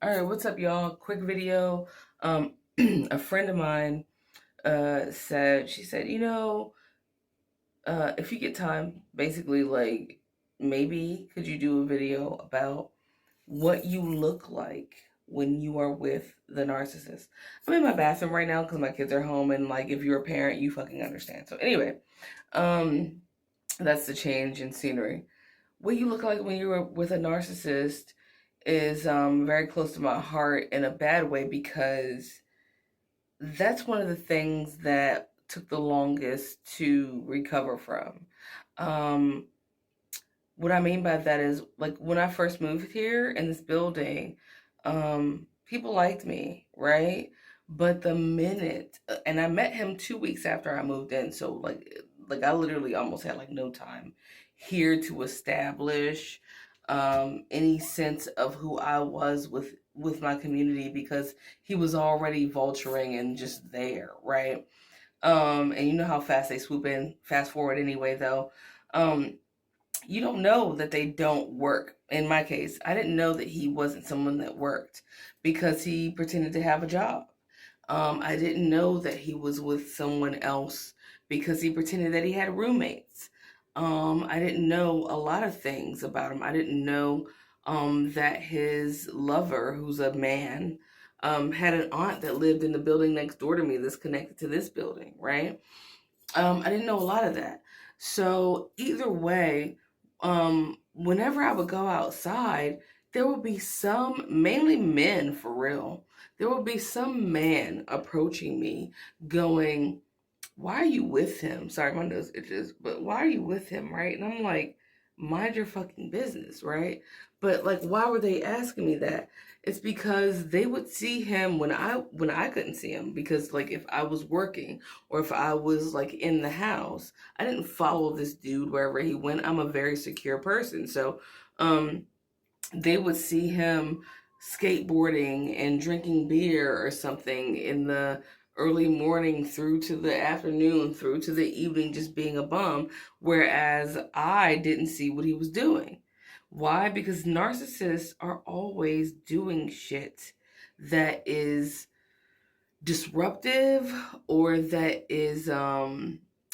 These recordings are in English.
All right, what's up, y'all? Quick video. A friend of mine she said, if you get time, basically, like, maybe could you do a video about what you look like when you are with the narcissist? I'm in my bathroom right now because my kids are home, and like, if you're a parent, you fucking understand. So anyway, um, that's the change in scenery. What you look like when you're with a narcissist is very close to my heart in a bad way because that's one of the things that took the longest to recover from. Um, what I mean by that is, like, when I first moved here in this building, people liked me, right? But the minute, and I met him 2 weeks after I moved in, so like I literally almost had like no time here to establish any sense of who I was with my community because he was already vulturing and just there, right? And you know how fast they swoop in. Fast forward anyway, though. Um, you don't know that they don't work. In my case, I didn't know that he wasn't someone that worked because he pretended to have a job. I didn't know that he was with someone else because he pretended that he had roommates. I didn't know a lot of things about him. I didn't know that his lover, who's a man, had an aunt that lived in the building next door to me that's connected to this building, right? I didn't know a lot of that. So either way, whenever I would go outside, there would be some, mainly men for real, there would be some man approaching me going, why are you with him? Sorry, my nose itches, but why are you with him, right? And I'm like, mind your fucking business, right? But like, why were they asking me that? It's because they would see him when I couldn't see him because like if I was working or if I was like in the house, I didn't follow this dude wherever he went. I'm a very secure person, so um they would see him skateboarding and drinking beer or something in the early morning through to the afternoon through to the evening just being a bum, whereas I didn't see what he was doing. Why? Because narcissists are always doing shit that is disruptive or that is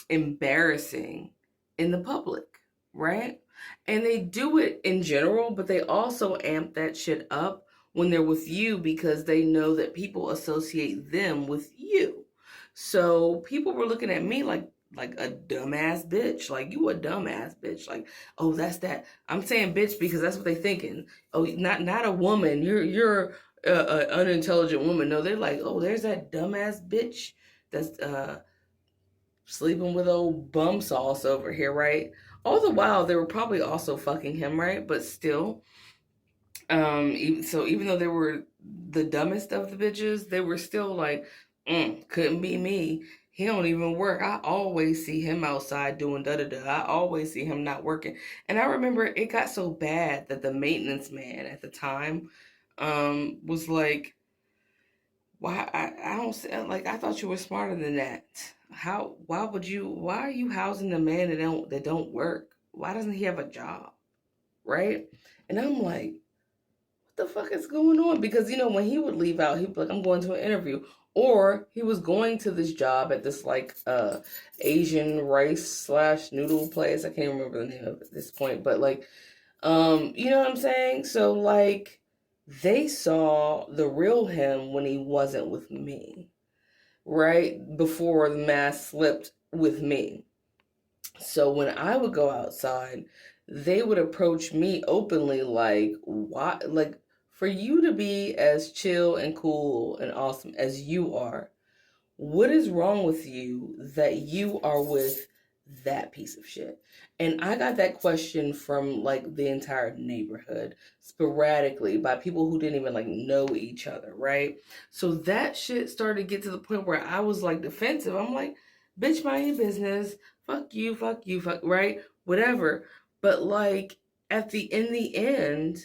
embarrassing in the public, right? And they do it in general, but they also amp that shit up when they're with you because they know that people associate them with you. So people were looking at me like a dumbass bitch. Like, you a dumbass bitch. Like, oh, that's that. I'm saying bitch because that's what they thinking. Oh, not a woman. You're a unintelligent woman. No, they're like, oh, there's that dumbass bitch that's sleeping with old bum sauce over here, right? All the while, they were probably also fucking him, right? But still, even though they were the dumbest of the bitches, they were still like, couldn't be me. He don't even work. I always see him outside doing da da da. I always see him not working. And I remember it got so bad that the maintenance man at the time was like, why I don't like, I thought you were smarter than that. Why are you housing a man that don't work? Why doesn't he have a job? Right? And I'm like, what the fuck is going on? Because when he would leave out, he'd be like, I'm going to an interview. Or he was going to this job at this like Asian rice slash noodle place. I can't remember the name of it at this point, but like you know what I'm saying? So like they saw the real him when he wasn't with me, right? Before the mask slipped with me. So when I would go outside, they would approach me openly like, why, like, for you to be as chill and cool and awesome as you are, what is wrong with you that you are with that piece of shit? And I got that question from like the entire neighborhood sporadically by people who didn't even like know each other, right? So that shit started to get to the point where I was like defensive. I'm like, bitch, mind your business. Fuck you, fuck, right? Whatever. But like in the end,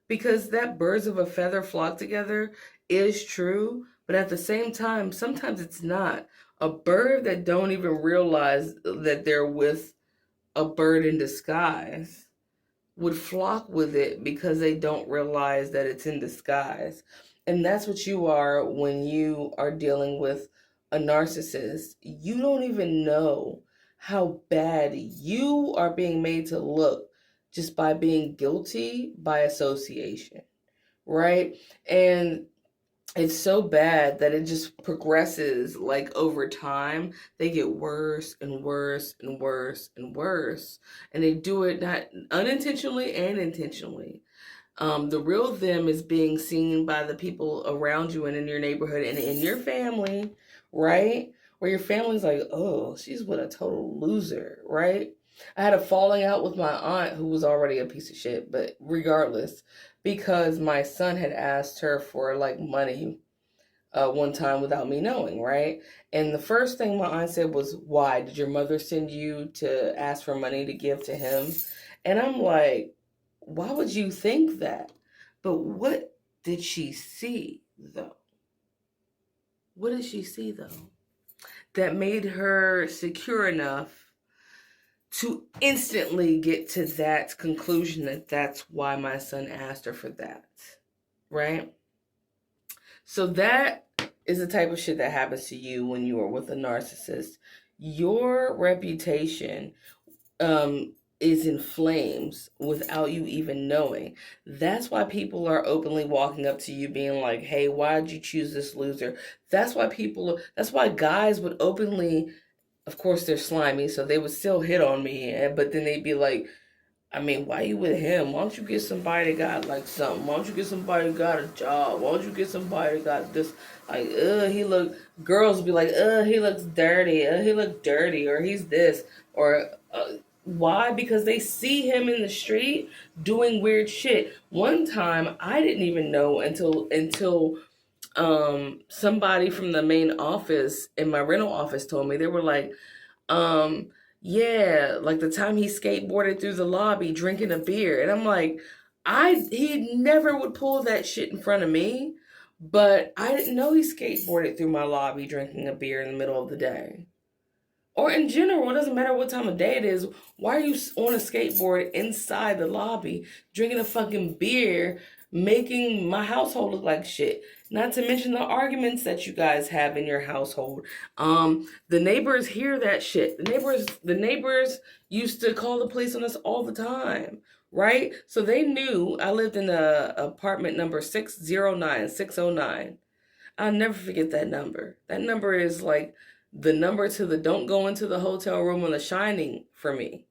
because that birds of a feather flock together is true, but at the same time, sometimes it's not. A bird that don't even realize that they're with a bird in disguise would flock with it because they don't realize that it's in disguise. And that's what you are when you are dealing with a narcissist. You don't even know how bad you are being made to look just by being guilty by association, right? And it's so bad that it just progresses like over time. They get worse and worse and worse and worse. And they do it not unintentionally and intentionally. The real them is being seen by the people around you and in your neighborhood and in your family, right? Where your family's like, oh, she's with a total loser, right? I had a falling out with my aunt who was already a piece of shit, but regardless, because my son had asked her for like money one time without me knowing, right? And the first thing my aunt said was, why? Did your mother send you to ask for money to give to him? And I'm like, why would you think that? But what did she see, though? What did she see, though? That made her secure enough to instantly get to that conclusion that that's why my son asked her for that, right? So that is the type of shit that happens to you when you are with a narcissist. Your reputation is in flames without you even knowing. That's why people are openly walking up to you being like, hey, why did you choose this loser? That's why guys would openly, of course they're slimy, so they would still hit on me, but then they'd be like, I mean, why you with him? Why don't you get somebody that got like something? Why don't you get somebody that got a job? Why don't you get somebody that got this? Like, girls would be like, he looks dirty. He look dirty, or he's this, or why? Because they see him in the street doing weird shit. One time, I didn't even know until somebody from the main office in my rental office told me. They were like, yeah, like the time he skateboarded through the lobby drinking a beer. And I'm like, he never would pull that shit in front of me, but I didn't know he skateboarded through my lobby drinking a beer in the middle of the day. Or in general, it doesn't matter what time of day it is. Why are you on a skateboard inside the lobby drinking a fucking beer, making my household look like shit? Not to mention the arguments that you guys have in your household. The neighbors hear that shit. The neighbors used to call the police on us all the time, right? So they knew I lived in apartment number 609. I'll never forget that number. That number is like the number to the don't go into the hotel room on The Shining for me,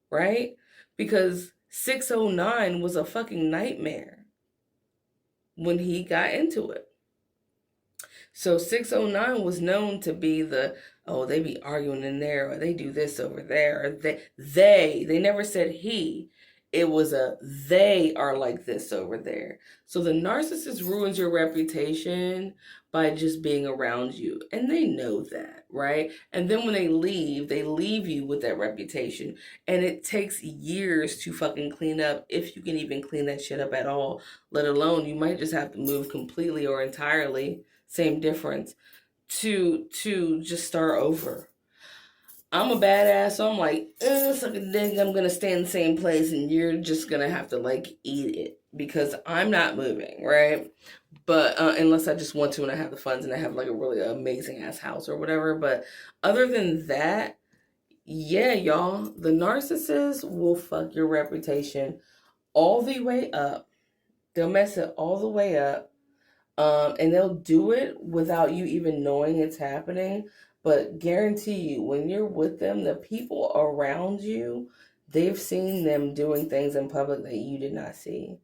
right? Because 609 was a fucking nightmare when he got into it. So 609 was known to be they be arguing in there, or they do this over there, or they never said he. It was they are like this over there. So the narcissist ruins your reputation by just being around you. And they know that, right? And then when they leave you with that reputation. And it takes years to fucking clean up, if you can even clean that shit up at all. Let alone, you might just have to move completely or entirely, same difference, to just start over. I'm a badass, so I'm like, suck a dick, I'm gonna stay in the same place and you're just gonna have to like eat it because I'm not moving, right? But unless I just want to and I have the funds and I have like a really amazing ass house or whatever. But other than that, yeah, y'all, the narcissist will fuck your reputation all the way up. They'll mess it all the way up. And they'll do it without you even knowing it's happening. But guarantee you, when you're with them, the people around you, they've seen them doing things in public that you did not see,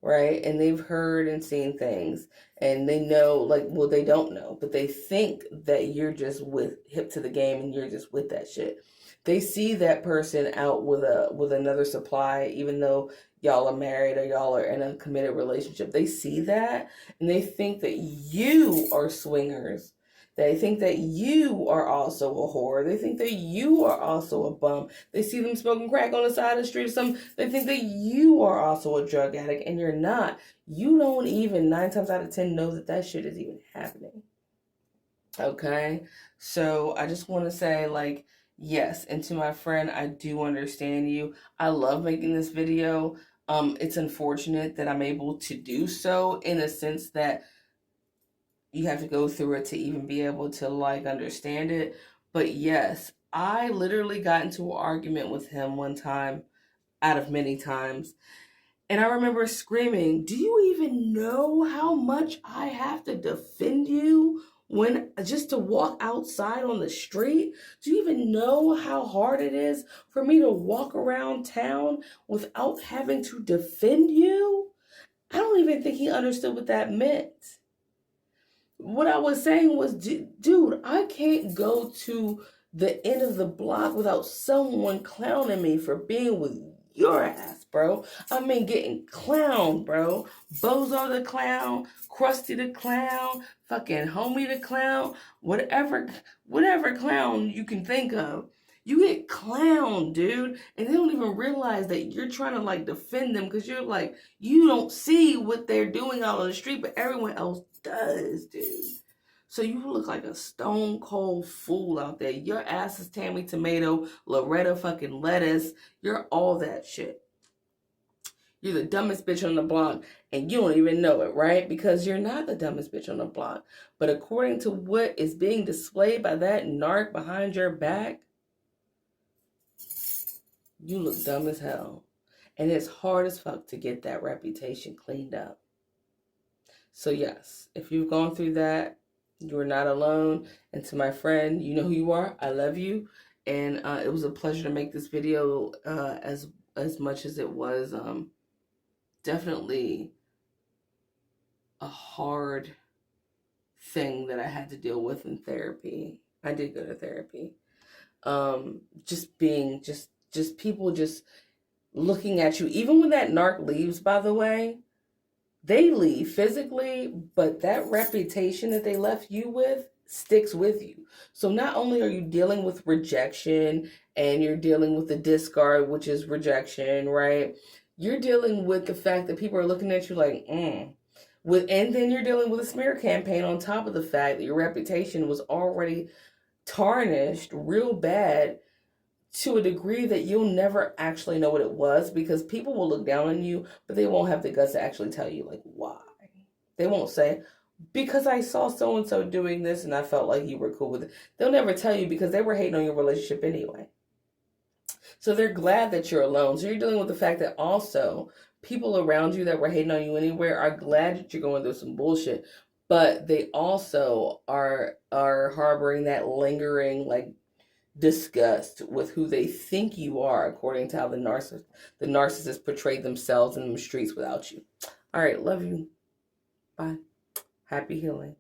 right? And they've heard and seen things, and they know, they don't know, but they think that you're just hip to the game and you're just with that shit. They see that person out with another supply, even though y'all are married or y'all are in a committed relationship. They see that and they think that you are swingers. They think that you are also a whore. They think that you are also a bum. They see them smoking crack on the side of the street or something. They think that you are also a drug addict, and you're not. You don't even 9 times out of 10 know that shit is even happening. Okay? So I just want to say, Yes, and to my friend, I do understand you. I love making this video. It's unfortunate that I'm able to do so in a sense that you have to go through it to even be able to like understand it. But yes, I literally got into an argument with him one time out of many times. And I remember screaming, "Do you even know how much I have to defend you when just to walk outside on the street? Do you even know how hard it is for me to walk around town without having to defend you?" I don't even think he understood what that meant. What I was saying was, dude, I can't go to the end of the block without someone clowning me for being with your ass, bro. I mean, getting clowned, bro. Bozo the clown, Krusty the clown, fucking Homie the clown, whatever clown you can think of. You get clowned, dude, and they don't even realize that you're trying to like defend them because you're like, you don't see what they're doing out on the street, but everyone else does, dude. So you look like a stone cold fool out there. Your ass is Tammy Tomato, Loretta fucking Lettuce. You're all that shit. You're the dumbest bitch on the block, and you don't even know it, right? Because you're not the dumbest bitch on the block. But according to what is being displayed by that narc behind your back, you look dumb as hell. And it's hard as fuck to get that reputation cleaned up. So yes, if you've gone through that, you're not alone. And to my friend, you know who you are. I love you. And it was a pleasure to make this video as much as it was definitely a hard thing that I had to deal with in therapy. I did go to therapy. Just being just people just looking at you. Even when that narc leaves, by the way, they leave physically, but that reputation that they left you with sticks with you. So not only are you dealing with rejection and you're dealing with the discard, which is rejection, right? You're dealing with the fact that people are looking at you like, and then you're dealing with a smear campaign on top of the fact that your reputation was already tarnished real bad to a degree that you'll never actually know what it was, because people will look down on you, but they won't have the guts to actually tell you like why. They won't say, because I saw so-and-so doing this and I felt like you were cool with it. They'll never tell you because they were hating on your relationship anyway. So they're glad that you're alone. So you're dealing with the fact that also people around you that were hating on you anywhere are glad that you're going through some bullshit, but they also are harboring that lingering like disgust with who they think you are, according to how the narcissist portrayed themselves in the streets without you. All right, love you. Bye. Happy healing.